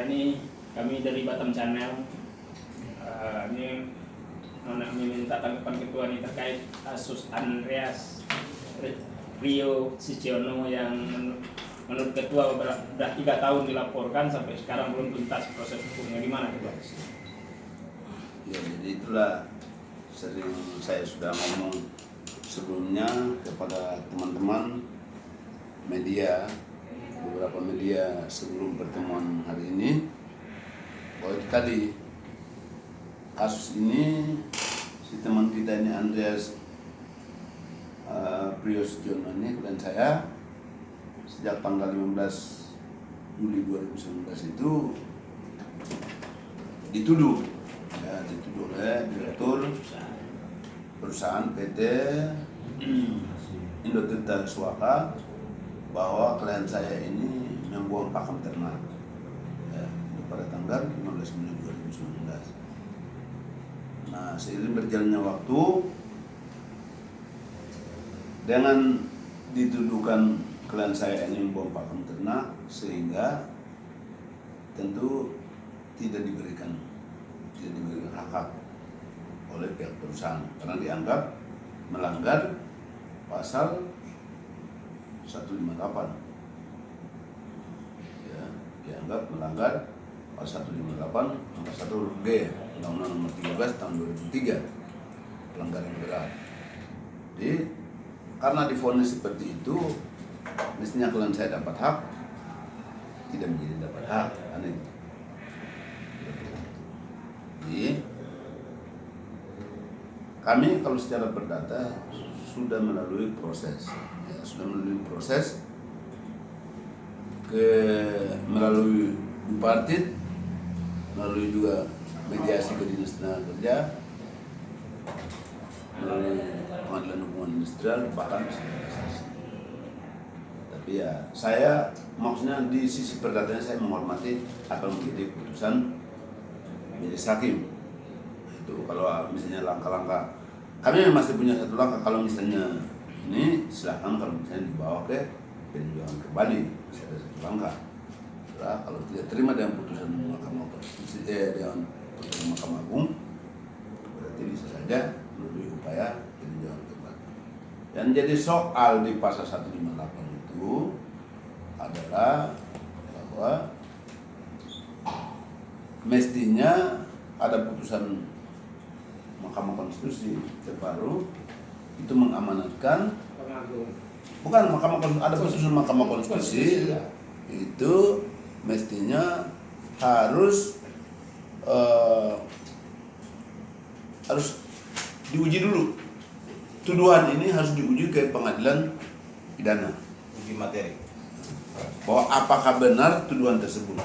ini kami dari Batam Channel. Ini kami minta tanggapan ketua ini terkait kasus Andreas Rio Siciono yang menurut ketua sudah 3 tahun dilaporkan sampai sekarang belum tuntas proses hukumnya. Gimana ketua? Ya, jadi itulah sering saya sudah ngomong sebelumnya kepada teman-teman media, beberapa media sebelum pertemuan hari ini, bahwa itu tadi kasus ini si teman kita ini Andreas Rio Siciono ini dan saya sejak tanggal 15 Juli 2019 itu dituduh oleh direktur perusahaan PT Indotirta Suaka bahwa klien saya ini membuang pakan ternak pada tanggal 15 Juli 2019. Nah, seiring berjalannya waktu dengan dituduhkan klien saya ini membuang pakan ternak, sehingga tentu tidak diberikan hak oleh pihak perusahaan karena dianggap melanggar pasal 158. Ya, dianggap melanggar pasal 158 nomor 1 huruf G Undang-Undang nomor 13 tahun 2003, pelanggaran berat. Jadi karena divonis seperti itu, mestinya klien saya dapat hak, tidak menjadi dapat hak, aneh. Jadi kami kalau secara perdata sudah melalui proses, melalui bipartit, melalui juga mediasi ke Dinas Tenaga Kerja, melalui Pengadilan Hubungan Industrial, bahkan kasasi. Tapi ya saya maksudnya di sisi perdatanya saya menghormati apa yang menjadi putusan majelis hakim. Itu kalau misalnya langkah-langkah, kami masih punya satu langkah, kalau misalnya ini silahkan, kalau misalnya dibawa ke peninjauan kembali masih ada satu langkah. Nah, kalau tidak terima dengan putusan Mahkamah Konstitusi dengan putusan Mahkamah Agung, berarti bisa saja melalui upaya peninjauan kembali. Dan jadi soal di pasal 158 itu adalah bahwa mestinya ada putusan Mahkamah Konstitusi terbaru itu mengamanatkan, bukan Mahkamah Konstitusi, ada putusan Mahkamah Konstitusi itu mestinya harus diuji dulu. Tuduhan ini harus diuji ke pengadilan pidana, uji materi, bahwa apakah benar tuduhan tersebut.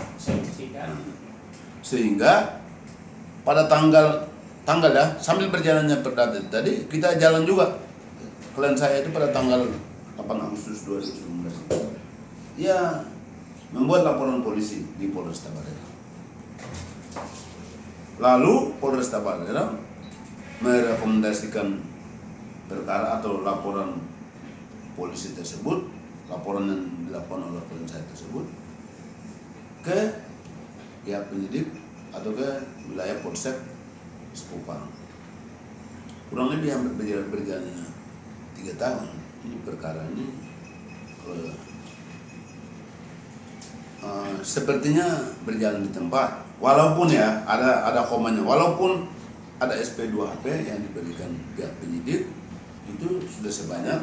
Sehingga pada tanggal ya, sambil berjalannya perdata tadi kita jalan juga. Klien saya itu pada tanggal 8 Agustus 2019 ya membuat laporan polisi di Polresta Barera. Lalu Polresta Barera merekomendasikan perkara atau laporan polisi tersebut, laporan yang dilakukan oleh klien saya tersebut ke pihak penyidik atau ke wilayah Polsek Sekupang. Kurang lebih hampir berjalannya 3 tahun ini perkara ini sepertinya berjalan di tempat. Walaupun ya ada komanya, walaupun ada SP2HP yang diberikan pihak penyidik itu sudah sebanyak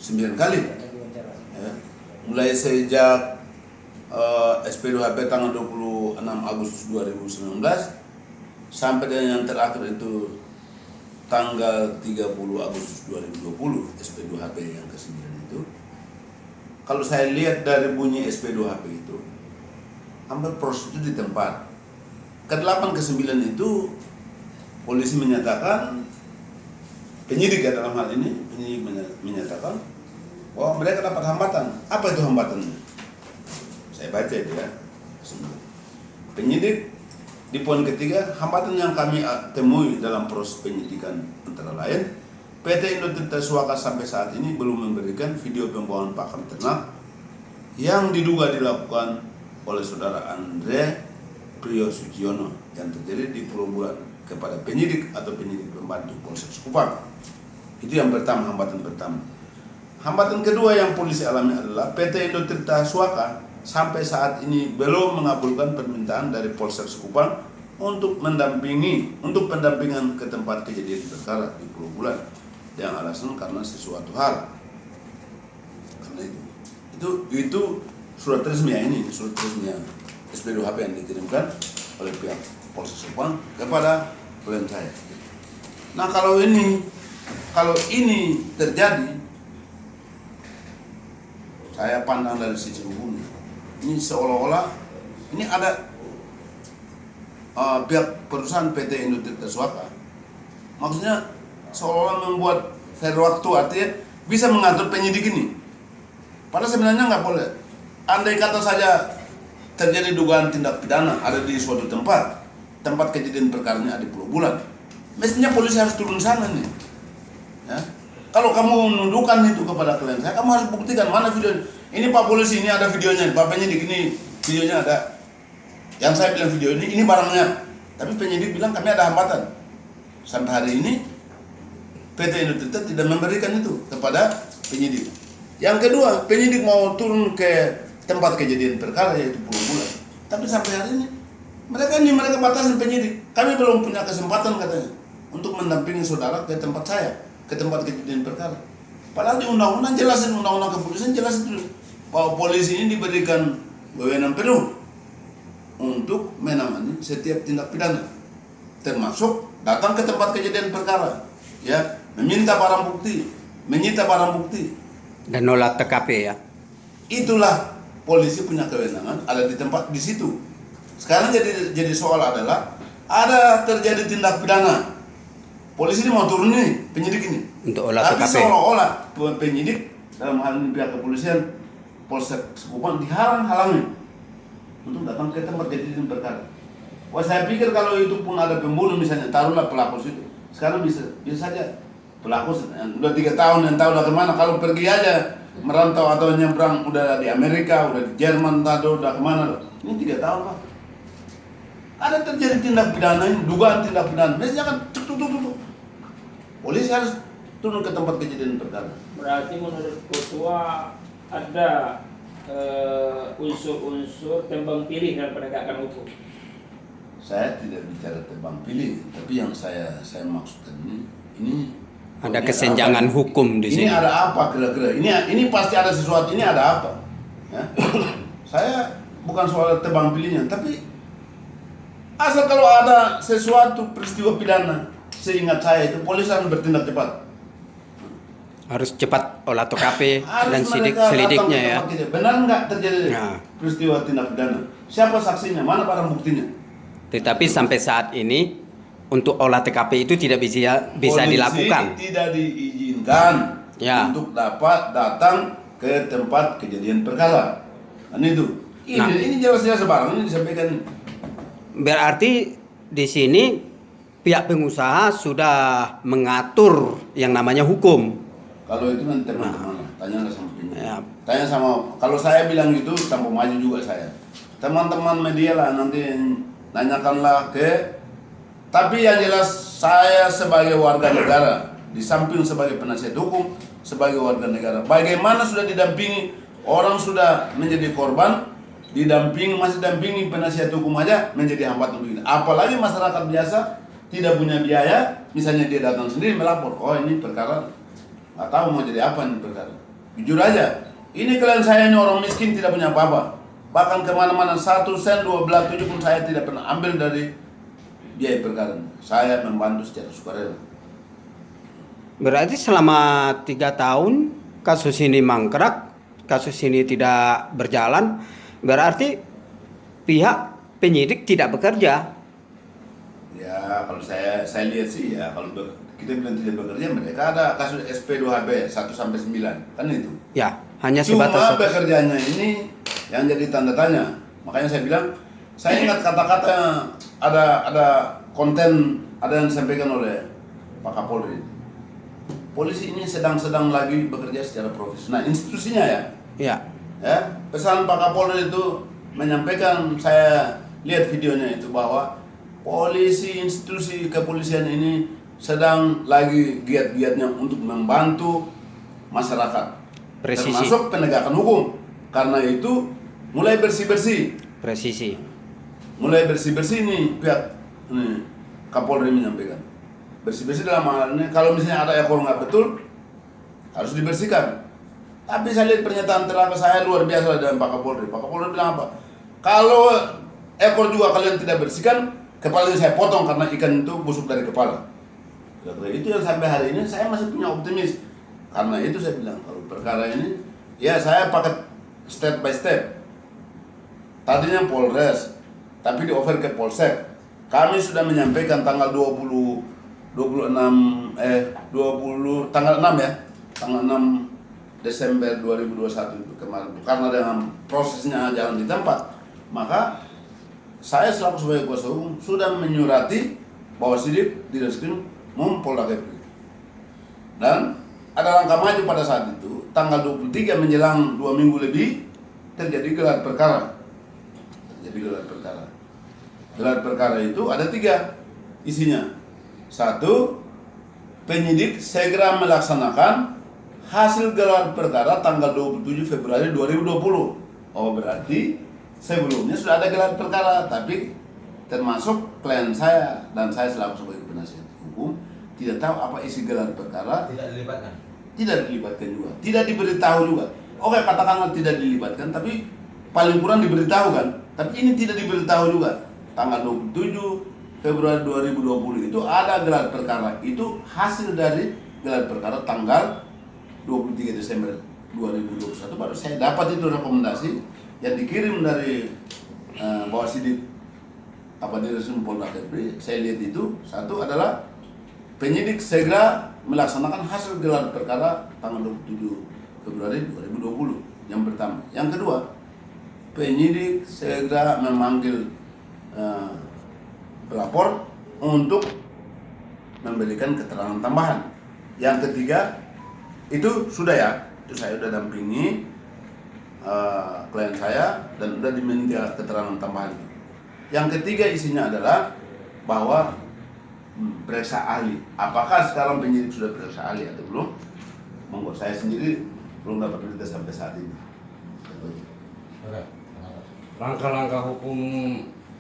9 kali. Ya. Mulai sejak SP2HP tanggal 26 Agustus 2019 sampai dengan yang terakhir itu tanggal 30 Agustus 2020 SP2HP yang ke-9 itu. Kalau saya lihat dari bunyi SP2HP itu hampir proses itu di tempat. Ke-8 ke-9 itu polisi menyatakan, penyidik ya dalam hal ini, penyidik menyatakan bahwa mereka dapat hambatan. Apa itu hambatannya? Saya baca itu ya. Penyidik di poin ketiga, hambatan yang kami temui dalam proses penyidikan antara lain, PT Indotirta Suaka sampai saat ini belum memberikan video pembuangan pakan ternak yang diduga dilakukan oleh saudara Andre Priyo Suciono yang terjadi di Pulau Bulan kepada penyidik atau penyidik pembantu Polsek Sekupang. Itu yang pertama, hambatan pertama. Hambatan kedua yang polisi alami adalah PT Indo Tirta Suaka sampai saat ini belum mengabulkan permintaan dari Polsek Sekupang untuk pendampingan ke tempat kejadian perkara di Pulau Bulan dengan alasan karena sesuatu hal. Karena itu surat resmi ya, ini surat resmi SP2HP yang dikirimkan oleh pihak Polsek Sekupang kepada klien saya. Nah kalau ini terjadi, saya pandang dari sisi hukumnya, ini seolah-olah ini ada pihak perusahaan PT Indo Tirta Suaka, maksudnya seolah-olah membuat fair waktu, artinya bisa mengatur penyidik ini. Padahal sebenarnya nggak boleh. Andai kata saja terjadi dugaan tindak pidana ada di suatu tempat kejadian perkaranya ada di Pulau Bulan, mestinya polisi harus turun sana nih. Ya. Kalau kamu menundukkan itu kepada klien saya, kamu harus buktikan mana video. Ini Pak Polisi, ini ada videonya, Pak Penyidik ini videonya ada. Yang saya bilang video ini barangnya. Tapi penyidik bilang kami ada hambatan. Sampai hari ini PT Indo Tirta tidak memberikan itu kepada penyidik. Yang kedua, penyidik mau turun ke tempat kejadian perkara yaitu Pulau Bulan. Tapi sampai hari ini mereka batasin penyidik. Kami belum punya kesempatan katanya untuk mendampingi saudara ke tempat saya, ke tempat kejadian perkara. Padahal di undang-undang jelasin, undang-undang kepolisian jelas itu bahwa polisi ini diberikan wewenang penuh untuk menangani setiap tindak pidana, termasuk datang ke tempat kejadian perkara, ya, meminta barang bukti, menyita barang bukti, dan olah TKP ya. Itulah polisi punya kewenangan ada di tempat di situ. Sekarang jadi soal adalah ada terjadi tindak pidana. Polisi ini mau turun nih, penyidik ini. Untuk olah Tapi TKP. seolah-olah penyidik dalam hal ini pihak kepolisian Polsek Sekupang dihalang-halangi untuk datang ke tempat kejadian perkara. Wah, saya pikir kalau itu pun ada pembunuh misalnya, taruhlah pelaku itu. Sekarang bisa saja pelaku udah 3 tahun yang tahu udah kemana. Kalau pergi aja merantau atau nyebrang udah di Amerika, udah di Jerman, udah kemana. Ini 3 tahun Pak. Ada terjadi tindak pidana ini, dugaan tindak pidana. Mestinya kan tuk. Polisi harus turun ke tempat kejadian perkara. Berarti menurut ketua ada unsur-unsur tembang pilih dalam penegakan hukum. Saya tidak bicara tebang pilih, tapi yang saya maksudkan ini Ada kesenjangan hukum di sini. Ini ada apa kira-kira? Ini pasti ada sesuatu. Ini ada apa? Ya? Saya bukan soal tebang pilihnya, tapi asal kalau ada sesuatu peristiwa pidana, seingat saya itu polisi harus bertindak cepat. Harus cepat olah TKP dan mereka selidiknya ya. datang ke tempat kita. Benar nggak terjadi Nah. peristiwa tindak pidana? Siapa saksinya? Mana barang buktinya? Tetapi sampai saat ini untuk olah TKP itu tidak bisa Polisi dilakukan. tidak diizinkan Ya. untuk dapat datang ke tempat kejadian perkara. Dan itu. Ini jelas-jelas barang ini disampaikan. Berarti di sini pihak pengusaha sudah mengatur yang namanya hukum. Kalau itu nanti teman-teman, tanya sama penyidik. Ya. Tanya sama, kalau saya bilang gitu tanpa maju juga saya. Teman-teman media lah nanti nanyakanlah ke. Tapi yang jelas saya sebagai warga negara, di samping sebagai penasihat hukum, sebagai warga negara, bagaimana sudah didampingi orang sudah menjadi korban, masih dampingi penasihat hukum aja menjadi hambatan begini. Apalagi masyarakat biasa tidak punya biaya, misalnya dia datang sendiri melapor, oh ini perkara nggak tahu mau jadi apa nih perkara. Jujur aja, ini klien saya ini orang miskin tidak punya apa-apa. Bahkan kemana-mana 1 sen 2 belas 7 pun saya tidak pernah ambil dari biaya perkara. Saya membantu secara sukarela. Berarti selama 3 tahun kasus ini mangkrak, kasus ini tidak berjalan, berarti pihak penyidik tidak bekerja. Ya kalau saya lihat sih ya, kalau kita bilang tidak bekerja, mereka ada kasus SP2HP 1-9 kan itu. Ya, hanya Cuma sebatas bekerjanya ini yang jadi tanda tanya. Makanya saya bilang, saya ingat kata-kata ada konten ada yang disampaikan oleh Pak Kapolri. Polisi ini sedang lagi bekerja secara profesional, institusinya ya. Ya. Ya, pesan Pak Kapolri itu menyampaikan, saya lihat videonya itu bahwa polisi, institusi kepolisian ini sedang lagi giat-giatnya untuk membantu masyarakat, Presisi. termasuk penegakan hukum. Karena itu mulai bersih-bersih nih pihak ini, Kapolri menyampaikan bersih-bersih dalam hal ini, kalau misalnya ada ekor nggak betul harus dibersihkan. Tapi saya lihat pernyataan terakhir saya luar biasa dari Pak Kapolri. Pak Kapolri bilang apa? Kalau ekor juga kalian tidak bersihkan, kepalanya saya potong karena ikan itu busuk dari kepala. Itu yang sampai hari ini saya masih punya optimis. Karena itu saya bilang kalau perkara ini, ya saya pakai step by step. Tadinya Polres, tapi di over ke Polsek. Kami sudah menyampaikan tanggal 20 tanggal 6 ya. Tanggal 6 Desember 2021 itu kemarin. Karena dengan prosesnya jalan di tempat, maka saya selaku sebagai kuasa hukum sudah menyurati Bawasidik di Reskrim Polda Kepri. Dan ada langkah maju pada saat itu, tanggal 23 menjelang 2 minggu lebih terjadi gelar perkara. Gelar perkara itu ada 3 isinya. 1, penyidik segera melaksanakan hasil gelar perkara tanggal 27 Februari 2020. Oh, berarti sebelumnya sudah ada gelar perkara, tapi termasuk klien saya dan saya selaku sebagai penasihat hukum tidak tahu apa isi gelar perkara. Tidak dilibatkan juga, tidak diberitahu juga. Oke, katakanlah tidak dilibatkan, tapi paling kurang diberitahu kan. Tapi ini tidak diberitahu juga. Tanggal 27 Februari 2020 itu ada gelar perkara. Itu hasil dari gelar perkara tanggal 23 Desember 2021 baru saya dapat itu rekomendasi yang dikirim dari Bawasidik di Reskrim Polda Kepri. Saya lihat itu, 1 adalah penyidik segera melaksanakan hasil gelar perkara tanggal 27 Februari 2020. Yang pertama. Yang kedua, penyidik segera memanggil pelapor untuk memberikan keterangan tambahan. Yang ketiga, itu sudah ya, itu saya sudah dampingi klien saya dan sudah diminta keterangan tambahan. Yang ketiga isinya adalah bahwa periksa ahli. Apakah sekarang penyidik sudah periksa ahli atau belum? Monggo, saya sendiri belum dapat berita sampai saat ini. Langkah-langkah hukum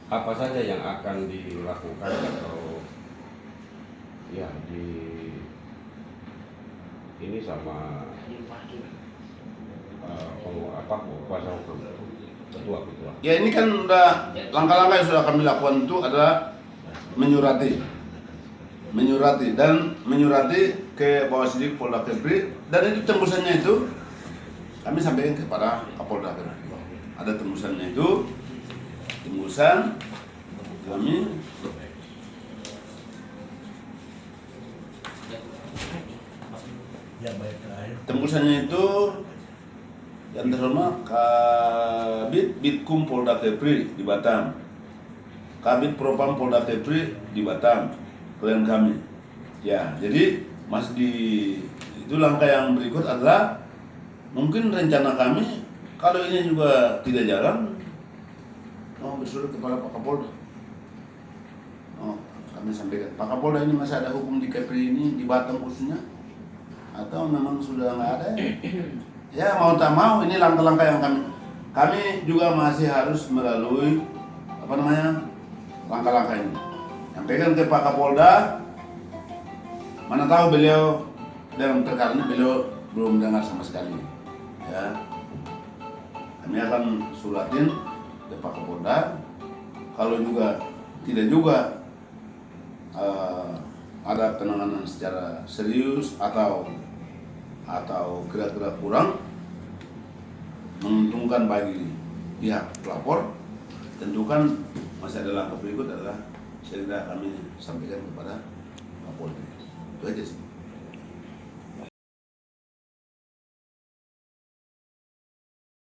apa saja yang akan dilakukan atau ya ini sama kuasa hukum ketua. Ya, ini kan udah langkah-langkah yang sudah kami lakukan itu adalah menyurati ke Bawasidik Polda Kepri, dan itu tembusannya itu kami sampaikan kepada Kapolda Kepri. Ada tembusannya itu, kami tembusannya itu yang terhormat Kabid Bitkum Polda Kepri di Batam, Kabid Propam Polda Kepri di Batam, klien kami. Ya, jadi itu langkah yang berikut adalah mungkin rencana kami kalau ini juga tidak jalan, bersurat kepada Pak Kapolda. Kami sampaikan, Pak Kapolda, ini masih ada hukum di Kepri ini, di Batam khususnya, atau memang sudah nggak ada ya? Ya, mau tak mau ini langkah-langkah yang kami juga masih harus melalui langkah-langkah ini. Sampaikan ke Pak Kapolda, mana tahu beliau dalam perkara ini beliau belum dengar sama sekali. Ya, kami akan suratin ke Pak Kapolda. Kalau juga tidak juga ada penanganan secara serius atau kira-kira kurang menguntungkan bagi pihak pelapor, tentukan masih ada langkah berikut adalah segera kami sampaikan kepada Kapolri. Itu aja sih.